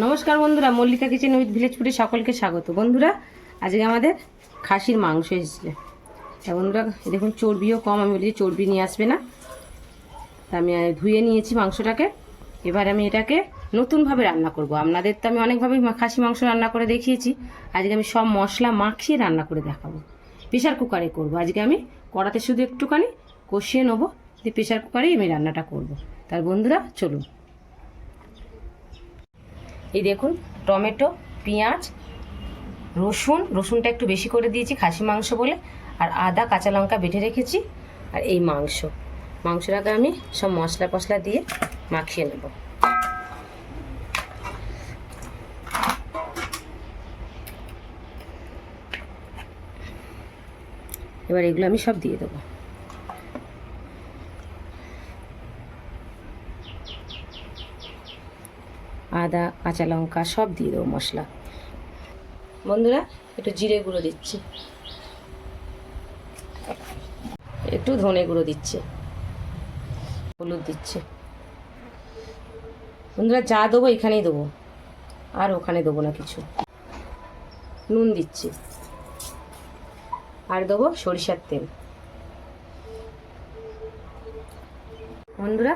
নমস্কার বন্ধুরা, Mallika kitchen with village ফুডে সকলকে স্বাগত। বন্ধুরা, আজকে আমাদের খাসির মাংস এসেছে। তা বন্ধুরা দেখুন, চর্বিও কম। আমি বলি চর্বি নিয়ে আসবে না, তা আমি ধুয়ে নিয়েছি মাংসটাকে। এবার আমি এটাকে নতুনভাবে রান্না করব। আপনাদের তো আমি অনেকভাবে খাসি মাংস রান্না করে দেখিয়েছি। আজকে আমি সব মশলা মাখিয়ে রান্না করে দেখাবো। প্রেশার কুকারে করব। আজকে আমি কড়াতে শুধু একটুখানি কষিয়ে নেবো, দিয়ে প্রেশার কুকারেই আমি রান্নাটা করব। তার বন্ধুরা চলুন। এই দেখুন, টমেটো, পেঁয়াজ, রসুনটা একটু বেশি করে দিয়েছি খাসি মাংস বলে, আর আদা কাঁচা লঙ্কা বেটে রেখেছি। আর এই মাংসটাকে আমি সব মশলা দিয়ে মাখিয়ে নেব। এবার এগুলো আমি সব দিয়ে দেবো। আদা কাঁচা লঙ্কা সব দিয়ে দেবো মশলা। বন্ধুরা, একটু জিরে গুঁড়ো দিচ্ছি, একটু ধনে গুঁড়ো দিচ্ছি, হলুদ দিচ্ছি। বন্ধুরা, যা দেবো এখানেই দেবো, আর ওখানে দেবো না কিছু। নুন দিচ্ছি, আর দেবো সরিষার তেল। বন্ধুরা,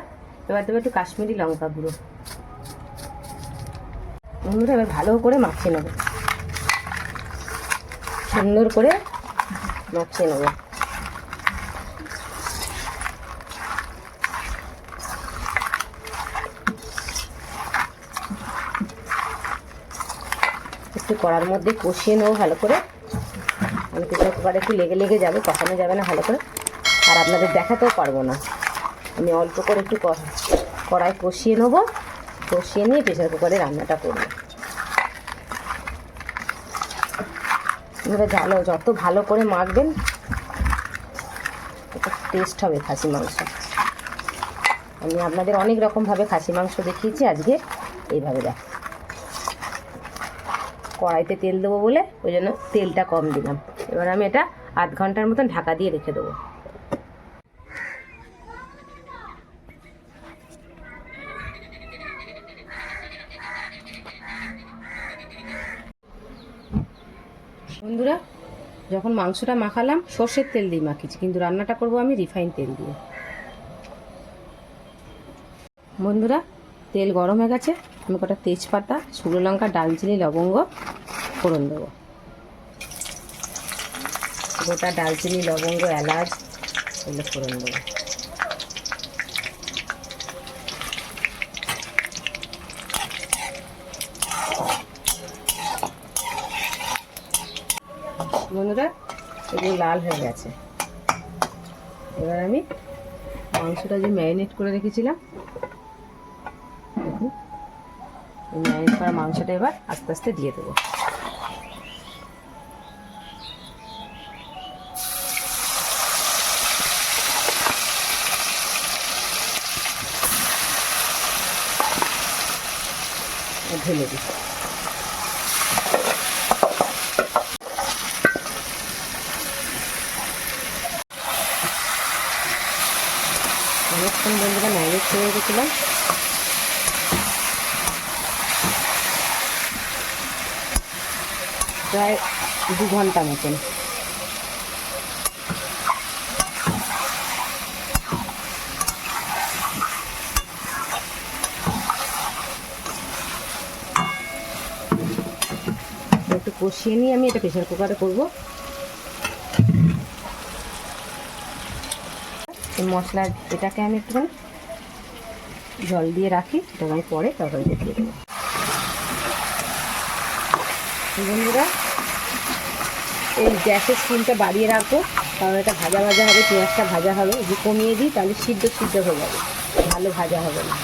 এবার দেবো একটু কাশ্মীরি লঙ্কা গুঁড়ো। বন্ধুরা, এবার ভালো করে মাখিয়ে নেব, সুন্দর করে মাখিয়ে নেব। একটু কড়ার মধ্যে কষিয়ে নেবো ভালো করে। আমি প্রেশার কুকারে একটু লেগে যাবে, কষানো যাবে না ভালো করে, আর আপনাদের দেখাতেও পারবো না। আমি অল্প করে একটু কড়াই কষিয়ে নেবো, কষিয়ে নিয়ে প্রেশার কুকারে রান্নাটা করবো। এবারে যত ভালো করে মাখবেন তত টেস্ট হবে খাসি মাংস। আমি আপনাদের অনেক রকমভাবে খাসি মাংস দেখিয়েছি, আজকে এইভাবে দেখ। কড়াইতে তেল দেবো বলে ওই জন্য তেলটা কম দিলাম। এবার আমি এটা আধ ঘন্টার মতন ঢাকা দিয়ে রেখে দেবো। বন্ধুরা, যখন মাংসটা মাখালাম সর্ষের তেল দিয়ে মাখিয়েছি, কিন্তু রান্নাটা করব আমি রিফাইন তেল দিয়ে। বন্ধুরা, তেল গরম হয়ে গেছে। আমি কটা তেজপাতা, শুকনো লঙ্কা, ডালচিনি, লবঙ্গ ফোড়ন দেবো। গোটা ডালচিনি, লবঙ্গ, এলাচ এগুলো ফোড়ন দেবো। বন্ধুরা, এগুলো লাল হয়ে গেছে। এবার আমি মাংসটা যে ম্যারিনেট করে রেখেছিলাম, দেখুন এই ম্যারিনেট করা মাংসটা এবার আস্তে আস্তে দিয়ে দেবো। ঢেলে দিই। অনেকক্ষণ বন্ধুরা ম্যারিনেট করে রেখেছিলাম, প্রায় 2 ঘন্টা মতন। একটু কষিয়ে নিয়ে আমি এটা প্রেশার কুকারে করবো। এই মশলা এটাকে আমি একটুখানি জল দিয়ে রাখি, এটাকে আমি পরে তরকারি দিয়ে দেবো। বন্ধুরা, এই গ্যাসের স্টিমটা বাড়িয়ে রাখবো, কারণ এটা ভাজা হবে, পেঁয়াজটা ভাজা হবে। যদি কমিয়ে দিই তাহলে সিদ্ধ হয়ে যাবে, ভালো ভাজা হবে না।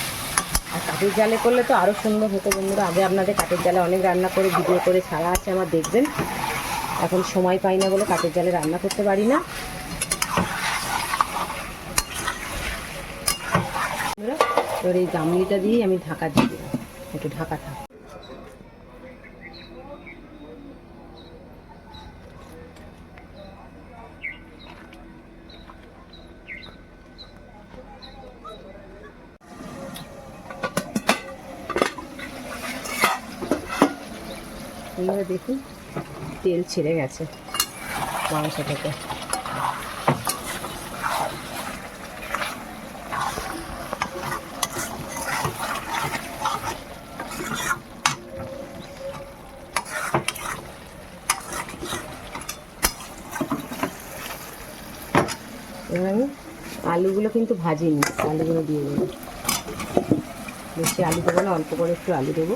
আর কাঠের জালে করলে তো আরও সুন্দর হতো। বন্ধুরা, আগে আপনাদের কাঠের জালে অনেক রান্না করে ভিডিও করে ছাড়া আছে আমার, দেখবেন। এখন সময় পাই না বলে কাঠের জালে রান্না করতে পারি না। এবার এই গামলিটা দিয়ে আমি ঢাকা দিয়ে দিলাম, একটু ঢাকা থাক। বন্ধুরা দেখুন তেল ছেড়ে গেছে মাংস থেকে। এবার আমি আলুগুলো কিন্তু ভাজিনি, আলুগুলো দিয়ে দেবো। বেশি আলু দেবো না, অল্প করে একটু আলু দেবো।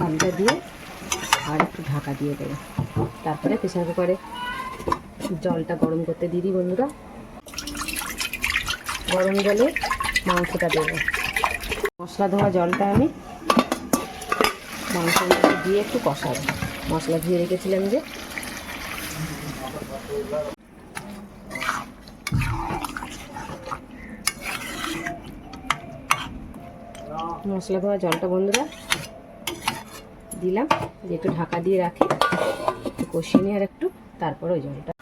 আলুটা দিয়ে আর একটু ঢাকা দিয়ে দেবো। তারপরে প্রেসার কুকারে জলটা গরম করতে দিয়ে দিই বন্ধুরা। গরম জলে মাংসটা দেবো। মশলা ধোয়া জলটা আমি মাংসের মধ্যে দিয়ে একটু কষাবো। মশলা ধুয়ে রেখেছিলাম যে। মশলা ধোয়া জলটা বন্ধুরা দিলাম, দিয়ে একটু ঢাকা দিয়ে রাখি, একটু কষিয়ে নিয়ে আর একটু, তারপর ওই জলটা।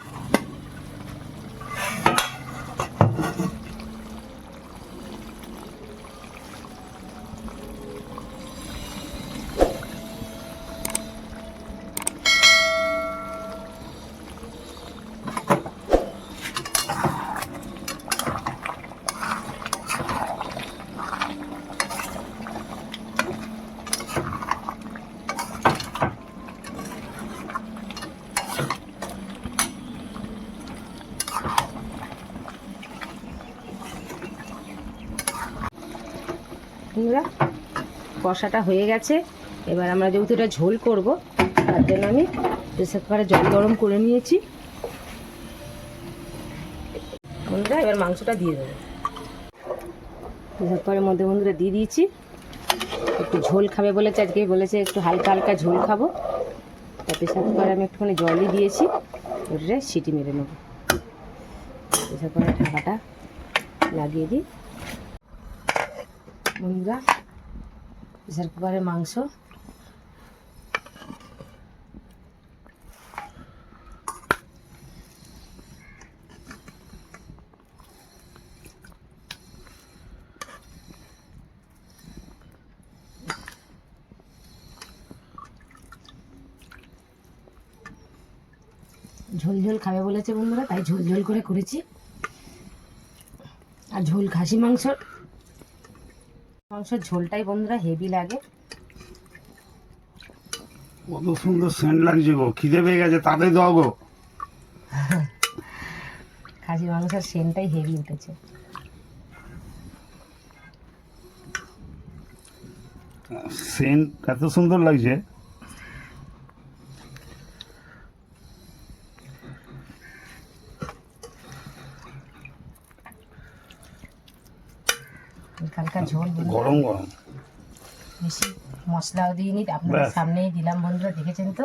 বন্ধুরা কষাটা হয়ে গেছে। এবার আমরা যেহেতু এটা ঝোল করবো তার জন্য আমি প্রেসার কুকারে জল গরম করে নিয়েছি বন্ধুরা। এবার মাংসটা দিয়ে দেবো প্রেসার কুকারের মধ্যে বন্ধুরা দিয়ে দিয়েছি। একটু ঝোল খাবে বলেছে, আজকে বলেছে একটু হালকা হালকা ঝোল খাবো। তা প্রেসার কুকারে আমি একটুখানি জলই দিয়েছি, ওটা সিটি মেরে নেবো। প্রেসার কুকারের ঢাকাটা লাগিয়ে দিই বন্ধুরা। প্রেসার কুকারের মাংস ঝোল ঝোল খাবে বলেছে বন্ধুরা, তাই ঝোল ঝোল করে করেছি। আর ঝোল খাসি মাংসের ঝোলটাই বন্ধুরা হেভি লাগে। কত সুন্দর সেন্ট লাগছে গো, খিদে পেয়ে গেছে, তাড়াতাড়ি দাও গো। খাসি মাংসের সেন্টটাই হেভি উঠেছে। সেন্ট এত সুন্দর লাগছে। হালকা ঝোল গরম গরম, বেশি মশলাও দিইনি, আপনাদের সামনেই দিলাম বন্ধুরা, দেখেছেন তো।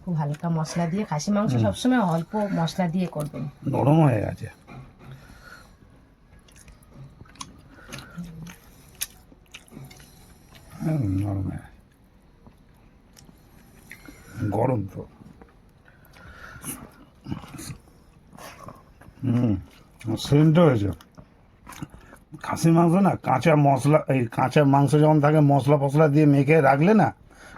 খুব হালকা মশলা দিয়ে, খাসি মাংস সবসময় অল্প মশলা দিয়ে করবেন। নরম হয়ে গেছে। নরম হয়ে গরম তো। সেন্ট হয়েছে। খাসি মাংস না কাঁচা মশলা, এই কাঁচা মাংস যখন থাকে মশলা ফসলা দিয়ে মেখে রাখলে না,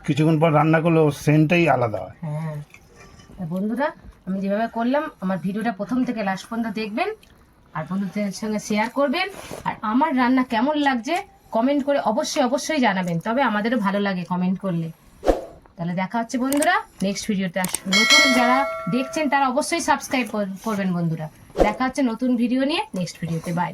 কিছুক্ষণ পর রান্না করলে ওর সেন্টটাই আলাদা হয়। হ্যাঁ বন্ধুরা, আমি যেভাবে করলাম আমার ভিডিওটা প্রথম থেকে লাস্ট পর্যন্ত দেখবেন আর বন্ধুদের সঙ্গে শেয়ার করবেন। আর আমার রান্না কেমন লাগছে কমেন্ট করে অবশ্যই জানাবেন, তবে আমাদেরও ভালো লাগে কমেন্ট করলে। তাহলে দেখা হচ্ছে বন্ধুরা নেক্সট ভিডিওতে। নতুন যারা দেখছেন তারা অবশ্যই সাবস্ক্রাইব করবেন বন্ধুরা। দেখা হচ্ছে নতুন ভিডিও নিয়ে নেক্সট ভিডিওতে। বাই।